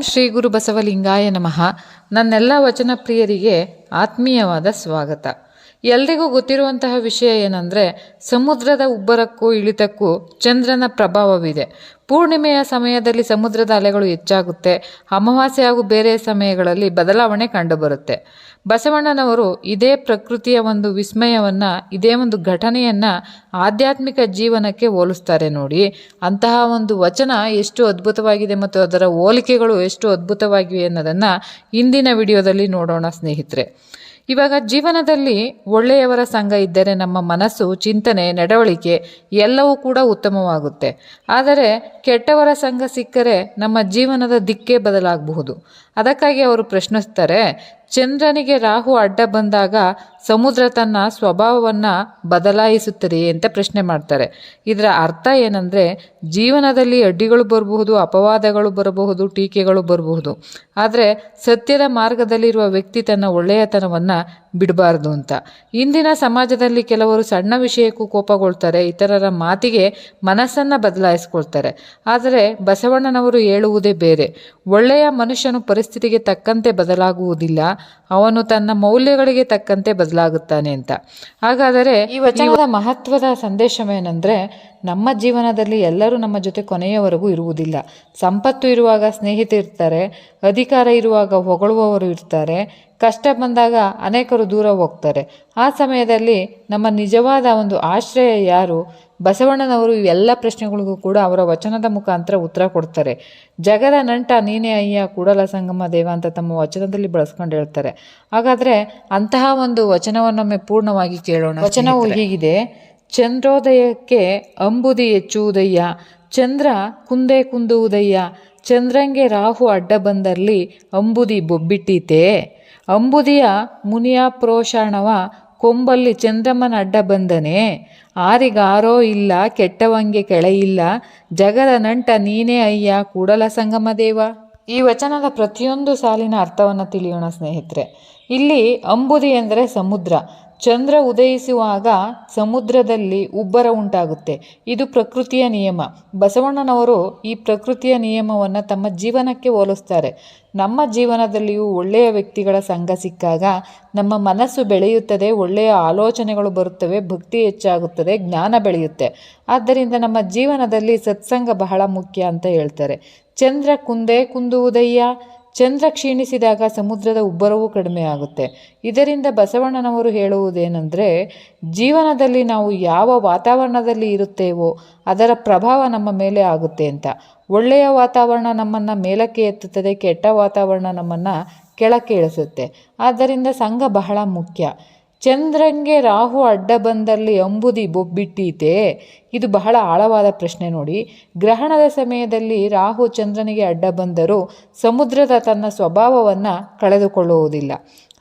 ಶ್ರೀ ಗುರು ಬಸವಲಿಂಗಾಯ ನಮಃ. ನನ್ನೆಲ್ಲ ವಚನ ಪ್ರಿಯರಿಗೆ ಆತ್ಮೀಯವಾದ ಸ್ವಾಗತ. ಎಲ್ರಿಗೂ ಗೊತ್ತಿರುವಂತಹ ವಿಷಯ ಏನಂದರೆ, ಸಮುದ್ರದ ಉಬ್ಬರಕ್ಕೂ ಇಳಿತಕ್ಕೂ ಚಂದ್ರನ ಪ್ರಭಾವವಿದೆ. ಪೂರ್ಣಿಮೆಯ ಸಮಯದಲ್ಲಿ ಸಮುದ್ರದ ಅಲೆಗಳು ಹೆಚ್ಚಾಗುತ್ತೆ. ಅಮಾವಾಸ್ಯೆ ಹಾಗೂ ಬೇರೆ ಸಮಯಗಳಲ್ಲಿ ಬದಲಾವಣೆ ಕಂಡುಬರುತ್ತೆ. ಬಸವಣ್ಣನವರು ಇದೇ ಪ್ರಕೃತಿಯ ಒಂದು ವಿಸ್ಮಯವನ್ನು, ಇದೇ ಒಂದು ಘಟನೆಯನ್ನು ಆಧ್ಯಾತ್ಮಿಕ ಜೀವನಕ್ಕೆ ಹೋಲಿಸ್ತಾರೆ ನೋಡಿ. ಅಂತಹ ಒಂದು ವಚನ ಎಷ್ಟು ಅದ್ಭುತವಾಗಿದೆ ಮತ್ತು ಅದರ ಹೋಲಿಕೆಗಳು ಎಷ್ಟು ಅದ್ಭುತವಾಗಿವೆ ಅನ್ನೋದನ್ನು ಇಂದಿನ ವಿಡಿಯೋದಲ್ಲಿ ನೋಡೋಣ ಸ್ನೇಹಿತರೆ. ಇವಾಗ ಜೀವನದಲ್ಲಿ ಒಳ್ಳೆಯವರ ಸಂಘ ಇದ್ದರೆ ನಮ್ಮ ಮನಸ್ಸು, ಚಿಂತನೆ, ನಡವಳಿಕೆ ಎಲ್ಲವೂ ಕೂಡ ಉತ್ತಮವಾಗುತ್ತೆ. ಆದರೆ ಕೆಟ್ಟವರ ಸಂಘ ಸಿಕ್ಕರೆ ನಮ್ಮ ಜೀವನದ ದಿಕ್ಕೇ ಬದಲಾಗಬಹುದು. ಅದಕ್ಕಾಗಿ ಅವರು ಪ್ರಶ್ನಿಸ್ತಾರೆ, ಚಂದ್ರನಿಗೆ ರಾಹು ಅಡ್ಡ ಬಂದಾಗ ಸಮುದ್ರ ತನ್ನ ಸ್ವಭಾವವನ್ನು ಬದಲಾಯಿಸುತ್ತದೆ ಅಂತ ಪ್ರಶ್ನೆ ಮಾಡ್ತಾರೆ. ಇದರ ಅರ್ಥ ಏನಂದರೆ, ಜೀವನದಲ್ಲಿ ಅಡ್ಡಿಗಳು ಬರಬಹುದು, ಅಪವಾದಗಳು ಬರಬಹುದು, ಟೀಕೆಗಳು ಬರಬಹುದು. ಆದರೆ ಸತ್ಯದ ಮಾರ್ಗದಲ್ಲಿರುವ ವ್ಯಕ್ತಿ ತನ್ನ ಒಳ್ಳೆಯತನವನ್ನು ಬಿಡಬಾರ್ದು ಅಂತ. ಇಂದಿನ ಸಮಾಜದಲ್ಲಿ ಕೆಲವರು ಸಣ್ಣ ವಿಷಯಕ್ಕೂ ಕೋಪಗೊಳ್ತಾರೆ, ಇತರರ ಮಾತಿಗೆ ಮನಸ್ಸನ್ನು ಬದಲಾಯಿಸ್ಕೊಳ್ತಾರೆ. ಆದರೆ ಬಸವಣ್ಣನವರು ಹೇಳುವುದೇ ಬೇರೆ. ಒಳ್ಳೆಯ ಮನುಷ್ಯನು ಪರಿಸ್ಥಿತಿಗೆ ತಕ್ಕಂತೆ ಬದಲಾಗುವುದಿಲ್ಲ, ಅವನು ತನ್ನ ಮೌಲ್ಯಗಳಿಗೆ ತಕ್ಕಂತೆ ಬದಲಾಗುತ್ತಾನೆ ಅಂತ. ಹಾಗಾದರೆ ಈ ವಚನದ ಮಹತ್ವದ ಸಂದೇಶವೇನೆಂದರೆ, ನಮ್ಮ ಜೀವನದಲ್ಲಿ ಎಲ್ಲರೂ ನಮ್ಮ ಜೊತೆ ಕೊನೆಯವರೆಗೂ ಇರುವುದಿಲ್ಲ. ಸಂಪತ್ತು ಇರುವಾಗ ಸ್ನೇಹಿತರಿರ್ತಾರೆ, ಅಧಿಕಾರ ಇರುವಾಗ ಹೊಗಳುವವರು ಇರ್ತಾರೆ, ಕಷ್ಟ ಬಂದಾಗ ಅನೇಕರು ದೂರ ಹೋಗ್ತಾರೆ. ಆ ಸಮಯದಲ್ಲಿ ನಮ್ಮ ನಿಜವಾದ ಒಂದು ಆಶ್ರಯ ಯಾರು? ಬಸವಣ್ಣನವರು ಇವೆಲ್ಲ ಪ್ರಶ್ನೆಗಳಿಗೂ ಕೂಡ ಅವರ ವಚನದ ಮುಖಾಂತರ ಉತ್ತರ ಕೊಡ್ತಾರೆ. ಜಗದ ನಂಟ ನೀನೇ ಅಯ್ಯ ಕೂಡಲ ಸಂಗಮ ದೇವ ಅಂತ ತಮ್ಮ ವಚನದಲ್ಲಿ ಬಳಸ್ಕೊಂಡು ಹೇಳ್ತಾರೆ. ಹಾಗಾದರೆ ಅಂತಹ ಒಂದು ವಚನವನ್ನೊಮ್ಮೆ ಪೂರ್ಣವಾಗಿ ಕೇಳೋಣ. ವಚನವು ಹೀಗಿದೆ: ಚಂದ್ರೋದಯಕ್ಕೆ ಅಂಬುದಿ ಹೆಚ್ಚುವುದಯ್ಯ, ಚಂದ್ರ ಕುಂದೆ ಕುಂದುವುದಯ್ಯ, ಚಂದ್ರಂಗೆ ರಾಹು ಅಡ್ಡ ಬಂದಲ್ಲಿ ಅಂಬುದಿ ಬೊಬ್ಬಿಟ್ಟೀತೆ, ಅಂಬುದಿಯ ಮುನಿಯ ಪ್ರೋಷಾಣವ ಕೊಂಬಲ್ಲಿ ಚಂದ್ರಮ್ಮನ ಅಡ್ಡ ಬಂದನೆ, ಆರಿಗಾರೋ ಇಲ್ಲ ಕೆಟ್ಟವಂಗೆ ಕೆಳೆಯಿಲ್ಲ, ಜಗದ ನಂಟ ನೀನೇ ಅಯ್ಯ ಕೂಡಲ ಸಂಗಮ ದೇವ. ಈ ವಚನದ ಪ್ರತಿಯೊಂದು ಸಾಲಿನ ಅರ್ಥವನ್ನು ತಿಳಿಯೋಣ ಸ್ನೇಹಿತರೆ. ಇಲ್ಲಿ ಅಂಬುದಿ ಎಂದರೆ ಸಮುದ್ರ. ಚಂದ್ರ ಉದಯಿಸುವಾಗ ಸಮುದ್ರದಲ್ಲಿ ಉಬ್ಬರ ಉಂಟಾಗುತ್ತೆ. ಇದು ಪ್ರಕೃತಿಯ ನಿಯಮ. ಬಸವಣ್ಣನವರು ಈ ಪ್ರಕೃತಿಯ ನಿಯಮವನ್ನು ತಮ್ಮ ಜೀವನಕ್ಕೆ ಹೋಲಿಸ್ತಾರೆ. ನಮ್ಮ ಜೀವನದಲ್ಲಿಯೂ ಒಳ್ಳೆಯ ವ್ಯಕ್ತಿಗಳ ಸಂಘ ಸಿಕ್ಕಾಗ ನಮ್ಮ ಮನಸ್ಸು ಬೆಳೆಯುತ್ತದೆ, ಒಳ್ಳೆಯ ಆಲೋಚನೆಗಳು ಬರುತ್ತವೆ, ಭಕ್ತಿ ಹೆಚ್ಚಾಗುತ್ತದೆ, ಜ್ಞಾನ ಬೆಳೆಯುತ್ತೆ. ಆದ್ದರಿಂದ ನಮ್ಮ ಜೀವನದಲ್ಲಿ ಸತ್ಸಂಗ ಬಹಳ ಮುಖ್ಯ ಅಂತ ಹೇಳ್ತಾರೆ. ಚಂದ್ರ ಕುಂದೆ ಕುಂದುವುದಯ್ಯ, ಚಂದ್ರ ಕ್ಷೀಣಿಸಿದಾಗ ಸಮುದ್ರದ ಉಬ್ಬರವೂ ಕಡಿಮೆ ಆಗುತ್ತೆ. ಇದರಿಂದ ಬಸವಣ್ಣನವರು ಹೇಳುವುದೇನೆಂದರೆ, ಜೀವನದಲ್ಲಿ ನಾವು ಯಾವ ವಾತಾವರಣದಲ್ಲಿ ಇರುತ್ತೇವೋ ಅದರ ಪ್ರಭಾವ ನಮ್ಮ ಮೇಲೆ ಆಗುತ್ತೆ ಅಂತ. ಒಳ್ಳೆಯ ವಾತಾವರಣ ನಮ್ಮನ್ನು ಮೇಲಕ್ಕೆ ಎತ್ತುತ್ತದೆ, ಕೆಟ್ಟ ವಾತಾವರಣ ನಮ್ಮನ್ನು ಕೆಳಕ್ಕೆ ಇಳಿಸುತ್ತೆ. ಆದ್ದರಿಂದ ಸಂಘ ಬಹಳ ಮುಖ್ಯ. ಚಂದ್ರಂಗೆ ರಾಹು ಅಡ್ಡ ಬಂದಲ್ಲಿ ಅಂಬುದಿ ಬೊಬ್ಬಿಟ್ಟೀತೆ, ಇದು ಬಹಳ ಆಳವಾದ ಪ್ರಶ್ನೆ ನೋಡಿ. ಗ್ರಹಣದ ಸಮಯದಲ್ಲಿ ರಾಹು ಚಂದ್ರನಿಗೆ ಅಡ್ಡ ಬಂದರೂ ಸಮುದ್ರದ ತನ್ನ ಸ್ವಭಾವವನ್ನು ಕಳೆದುಕೊಳ್ಳುವುದಿಲ್ಲ.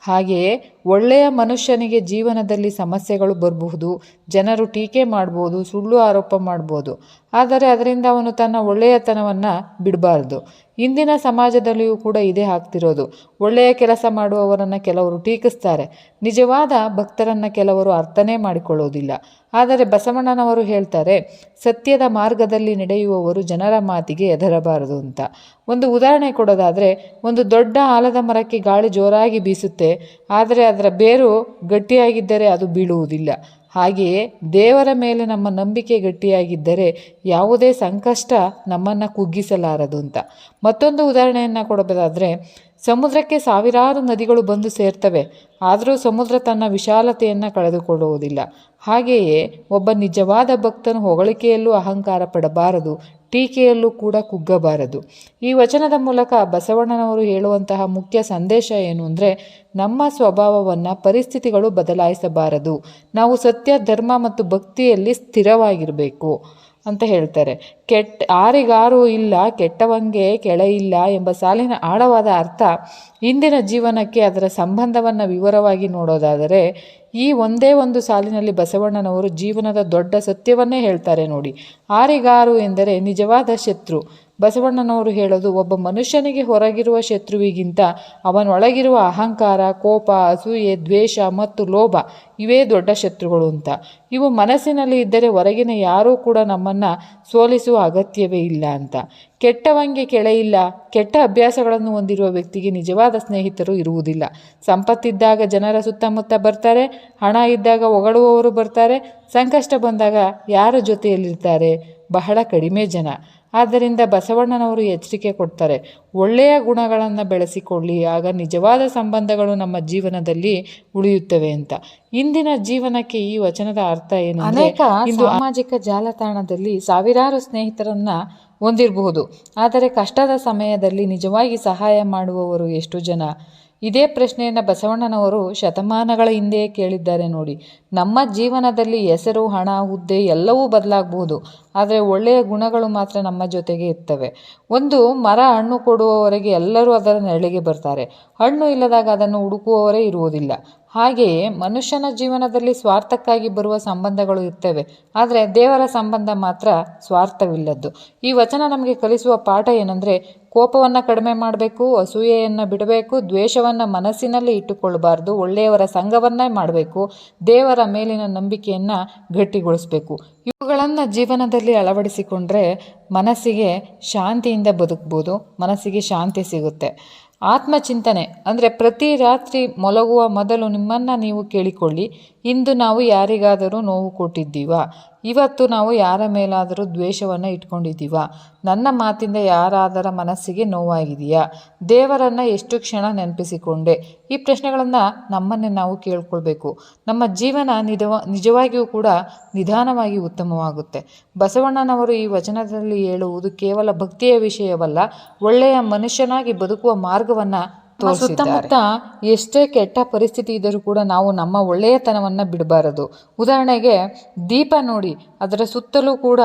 ಹಾಗೆಯೇ ಒಳ್ಳೆಯ ಮನುಷ್ಯನಿಗೆ ಜೀವನದಲ್ಲಿ ಸಮಸ್ಯೆಗಳು ಬರಬಹುದು, ಜನರು ಟೀಕೆ ಮಾಡ್ಬೋದು, ಸುಳ್ಳು ಆರೋಪ ಮಾಡ್ಬೋದು. ಆದರೆ ಅದರಿಂದ ಅವನು ತನ್ನ ಒಳ್ಳೆಯತನವನ್ನು ಬಿಡಬಾರ್ದು. ಇಂದಿನ ಸಮಾಜದಲ್ಲಿಯೂ ಕೂಡ ಇದೇ ಆಗ್ತಿರೋದು. ಒಳ್ಳೆಯ ಕೆಲಸ ಮಾಡುವವರನ್ನು ಕೆಲವರು ಟೀಕಿಸ್ತಾರೆ, ನಿಜವಾದ ಭಕ್ತರನ್ನು ಕೆಲವರು ಅರ್ಥನೇ ಮಾಡಿಕೊಳ್ಳೋದಿಲ್ಲ. ಆದರೆ ಬಸವಣ್ಣನವರು ಹೇಳ್ತಾರೆ, ಸತ್ಯದ ಮಾರ್ಗದಲ್ಲಿ ನಡೆಯುವವರು ಜನರ ಮಾತಿಗೆ ಹೆದರಬಾರದು ಅಂತ. ಒಂದು ಉದಾಹರಣೆ ಕೊಡೋದಾದರೆ, ಒಂದು ದೊಡ್ಡ ಆಲದ ಮರಕ್ಕೆ ಗಾಳಿ ಜೋರಾಗಿ ಬೀಸುತ್ತೆ, ಆದರೆ ಅದರ ಬೇರು ಗಟ್ಟಿಯಾಗಿದ್ದರೆ ಅದು ಬೀಳುವುದಿಲ್ಲ. ಹಾಗೆಯೇ ದೇವರ ಮೇಲೆ ನಮ್ಮ ನಂಬಿಕೆ ಗಟ್ಟಿಯಾಗಿದ್ದರೆ ಯಾವುದೇ ಸಂಕಷ್ಟ ನಮ್ಮನ್ನು ಕುಗ್ಗಿಸಲಾರದು ಅಂತ. ಮತ್ತೊಂದು ಉದಾಹರಣೆಯನ್ನು ಕೊಡಬೇಕಾದ್ರೆ, ಸಮುದ್ರಕ್ಕೆ ಸಾವಿರಾರು ನದಿಗಳು ಬಂದು ಸೇರ್ತವೆ, ಆದರೂ ಸಮುದ್ರ ತನ್ನ ವಿಶಾಲತೆಯನ್ನು ಕಳೆದುಕೊಳ್ಳುವುದಿಲ್ಲ. ಹಾಗೆಯೇ ಒಬ್ಬ ನಿಜವಾದ ಭಕ್ತನು ಹೊಗಳಿಕೆಯಲ್ಲೂ ಅಹಂಕಾರ ಪಡಬಾರದು, ಟೀಕೆಯಲ್ಲೂ ಕೂಡ ಕುಗ್ಗಬಾರದು. ಈ ವಚನದ ಮೂಲಕ ಬಸವಣ್ಣನವರು ಹೇಳುವಂತಹ ಮುಖ್ಯ ಸಂದೇಶ ಏನು ಅಂದರೆ, ನಮ್ಮ ಸ್ವಭಾವವನ್ನು ಪರಿಸ್ಥಿತಿಗಳು ಬದಲಾಯಿಸಬಾರದು. ನಾವು ಸತ್ಯ, ಧರ್ಮ ಮತ್ತು ಭಕ್ತಿಯಲ್ಲಿ ಸ್ಥಿರವಾಗಿರಬೇಕು ಅಂತ ಹೇಳ್ತಾರೆ. ಆರಿಗಾರು ಇಲ್ಲ ಕೆಟ್ಟವಂಗೆ ಕೆಳೆಯಿಲ್ಲ ಎಂಬ ಸಾಲಿನ ಆಳವಾದ ಅರ್ಥ ಇಂದಿನ ಜೀವನಕ್ಕೆ ಅದರ ಸಂಬಂಧವನ್ನು ವಿವರವಾಗಿ ನೋಡೋದಾದರೆ, ಈ ಒಂದೇ ಒಂದು ಸಾಲಿನಲ್ಲಿ ಬಸವಣ್ಣನವರು ಜೀವನದ ದೊಡ್ಡ ಸತ್ಯವನ್ನೇ ಹೇಳ್ತಾರೆ ನೋಡಿ. ಆರಿಗಾರು ಎಂದರೆ ನಿಜವಾದ ಶತ್ರು. ಬಸವಣ್ಣನವರು ಹೇಳೋದು, ಒಬ್ಬ ಮನುಷ್ಯನಿಗೆ ಹೊರಗಿರುವ ಶತ್ರುವಿಗಿಂತ ಅವನೊಳಗಿರುವ ಅಹಂಕಾರ, ಕೋಪ, ಅಸೂಯೆ, ದ್ವೇಷ ಮತ್ತು ಲೋಭ ಇವೇ ದೊಡ್ಡ ಶತ್ರುಗಳು ಅಂತ. ಇವು ಮನಸ್ಸಿನಲ್ಲಿ ಇದ್ದರೆ ಹೊರಗಿನ ಯಾರೂ ಕೂಡ ನಮ್ಮನ್ನು ಸೋಲಿಸುವ ಅಗತ್ಯವೇ ಇಲ್ಲ ಅಂತ. ಕೆಟ್ಟವಂಗೆ ಕೆಳೆಯಿಲ್ಲ. ಕೆಟ್ಟ ಅಭ್ಯಾಸಗಳನ್ನು ಹೊಂದಿರುವ ವ್ಯಕ್ತಿಗೆ ನಿಜವಾದ ಸ್ನೇಹಿತರು ಇರುವುದಿಲ್ಲ. ಸಂಪತ್ತಿದ್ದಾಗ ಜನರ ಸುತ್ತಮುತ್ತ ಬರ್ತಾರೆ, ಹಣ ಇದ್ದಾಗ ಹೊಗಳುವವರು ಬರ್ತಾರೆ, ಸಂಕಷ್ಟ ಬಂದಾಗ ಯಾರ ಜೊತೆಯಲ್ಲಿರ್ತಾರೆ? ಬಹಳ ಕಡಿಮೆ ಜನ. ಆದ್ದರಿಂದ ಬಸವಣ್ಣನವರು ಎಚ್ಚರಿಕೆ ಕೊಡ್ತಾರೆ, ಒಳ್ಳೆಯ ಗುಣಗಳನ್ನು ಬೆಳೆಸಿಕೊಳ್ಳಿ, ಆಗ ನಿಜವಾದ ಸಂಬಂಧಗಳು ನಮ್ಮ ಜೀವನದಲ್ಲಿ ಉಳಿಯುತ್ತವೆ ಅಂತ. ಇಂದಿನ ಜೀವನಕ್ಕೆ ಈ ವಚನದ ಅರ್ಥ ಏನು? ಅನೇಕ ಸಾಮಾಜಿಕ ಜಾಲತಾಣದಲ್ಲಿ ಸಾವಿರಾರು ಸ್ನೇಹಿತರನ್ನ ಹೊಂದಿರಬಹುದು, ಆದರೆ ಕಷ್ಟದ ಸಮಯದಲ್ಲಿ ನಿಜವಾಗಿ ಸಹಾಯ ಮಾಡುವವರು ಎಷ್ಟು ಜನ? ಇದೇ ಪ್ರಶ್ನೆಯನ್ನು ಬಸವಣ್ಣನವರು ಶತಮಾನಗಳ ಹಿಂದೆಯೇ ಕೇಳಿದ್ದಾರೆ ನೋಡಿ. ನಮ್ಮ ಜೀವನದಲ್ಲಿ ಹೆಸರು, ಹಣ, ಹುದ್ದೆ ಎಲ್ಲವೂ ಬದಲಾಗಬಹುದು, ಆದರೆ ಒಳ್ಳೆಯ ಗುಣಗಳು ಮಾತ್ರ ನಮ್ಮ ಜೊತೆಗೆ ಇರ್ತವೆ. ಒಂದು ಮರ ಹಣ್ಣು ಕೊಡುವವರೆಗೆ ಎಲ್ಲರೂ ಅದರ ನೆರಳಿಗೆ ಬರ್ತಾರೆ, ಹಣ್ಣು ಇಲ್ಲದಾಗ ಅದನ್ನು ಹುಡುಕುವವರೇ ಇರುವುದಿಲ್ಲ. ಹಾಗೆಯೇ ಮನುಷ್ಯನ ಜೀವನದಲ್ಲಿ ಸ್ವಾರ್ಥಕ್ಕಾಗಿ ಬರುವ ಸಂಬಂಧಗಳು ಇರ್ತವೆ, ಆದರೆ ದೇವರ ಸಂಬಂಧ ಮಾತ್ರ ಸ್ವಾರ್ಥವಿಲ್ಲದ್ದು. ಈ ವಚನ ನಮಗೆ ಕಲಿಸುವ ಪಾಠ ಏನಂದರೆ, ಕೋಪವನ್ನು ಕಡಿಮೆ ಮಾಡಬೇಕು, ಅಸೂಯೆಯನ್ನು ಬಿಡಬೇಕು, ದ್ವೇಷವನ್ನು ಮನಸ್ಸಿನಲ್ಲಿ ಇಟ್ಟುಕೊಳ್ಳಬಾರ್ದು, ಒಳ್ಳೆಯವರ ಸಂಘವನ್ನೇ ಮಾಡಬೇಕು, ದೇವರ ಮೇಲಿನ ನಂಬಿಕೆಯನ್ನು ಗಟ್ಟಿಗೊಳಿಸಬೇಕು. ಇವುಗಳನ್ನು ಜೀವನದಲ್ಲಿ ಅಳವಡಿಸಿಕೊಂಡ್ರೆ ಮನಸ್ಸಿಗೆ ಶಾಂತಿಯಿಂದ ಬದುಕ್ಬೋದು, ಮನಸ್ಸಿಗೆ ಶಾಂತಿ ಸಿಗುತ್ತೆ. ಆತ್ಮಚಿಂತನೆ ಅಂದರೆ ಪ್ರತಿ ರಾತ್ರಿ ಮಲಗುವ ಮೊದಲು ನಿಮ್ಮನ್ನು ನೀವು ಕೇಳಿಕೊಳ್ಳಿ, ಇಂದು ನಾವು ಯಾರಿಗಾದರೂ ನೋವು ಕೊಟ್ಟಿದ್ದೀವಾ? ಇವತ್ತು ನಾವು ಯಾರ ಮೇಲಾದರೂ ದ್ವೇಷವನ್ನು ಇಟ್ಕೊಂಡಿದ್ದೀವಾ? ನನ್ನ ಮಾತಿಂದ ಯಾರಾದರ ಮನಸ್ಸಿಗೆ ನೋವಾಗಿದೆಯಾ? ದೇವರನ್ನು ಎಷ್ಟು ಕ್ಷಣ ನೆನಪಿಸಿಕೊಂಡೆ? ಈ ಪ್ರಶ್ನೆಗಳನ್ನು ನಮ್ಮನ್ನೇ ನಾವು ಕೇಳ್ಕೊಳ್ಬೇಕು. ನಮ್ಮ ಜೀವನ ನಿಜವಾಗಿಯೂ ಕೂಡ ನಿಧಾನವಾಗಿ ಉತ್ತಮವಾಗುತ್ತೆ. ಬಸವಣ್ಣನವರು ಈ ವಚನದಲ್ಲಿ ಹೇಳುವುದು ಕೇವಲ ಭಕ್ತಿಯ ವಿಷಯವಲ್ಲ, ಒಳ್ಳೆಯ ಮನುಷ್ಯನಾಗಿ ಬದುಕುವ ಮಾರ್ಗವನ್ನು ಸುತ್ತಮುತ್ತ ಎಷ್ಟೇ ಕೆಟ್ಟ ಪರಿಸ್ಥಿತಿ ಇದ್ದರೂ ಕೂಡ ನಾವು ನಮ್ಮ ಒಳ್ಳೆಯತನವನ್ನು ಬಿಡಬಾರದು. ಉದಾಹರಣೆಗೆ ದೀಪ ನೋಡಿ, ಅದರ ಸುತ್ತಲೂ ಕೂಡ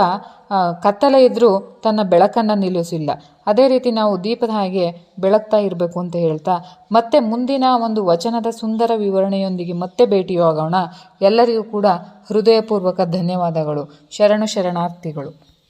ಕತ್ತಲೆ ಇದ್ದರೂ ತನ್ನ ಬೆಳಕನ್ನು ನಿಲ್ಲಿಸಿಲ್ಲ. ಅದೇ ರೀತಿ ನಾವು ದೀಪದ ಹಾಗೆ ಬೆಳಗ್ತಾ ಇರಬೇಕು ಅಂತ ಹೇಳ್ತಾ, ಮತ್ತೆ ಮುಂದಿನ ಒಂದು ವಚನದ ಸುಂದರ ವಿವರಣೆಯೊಂದಿಗೆ ಮತ್ತೆ ಭೇಟಿಯಾಗೋಣ. ಎಲ್ಲರಿಗೂ ಕೂಡ ಹೃದಯಪೂರ್ವಕ ಧನ್ಯವಾದಗಳು. ಶರಣಾರ್ಥಿಗಳು.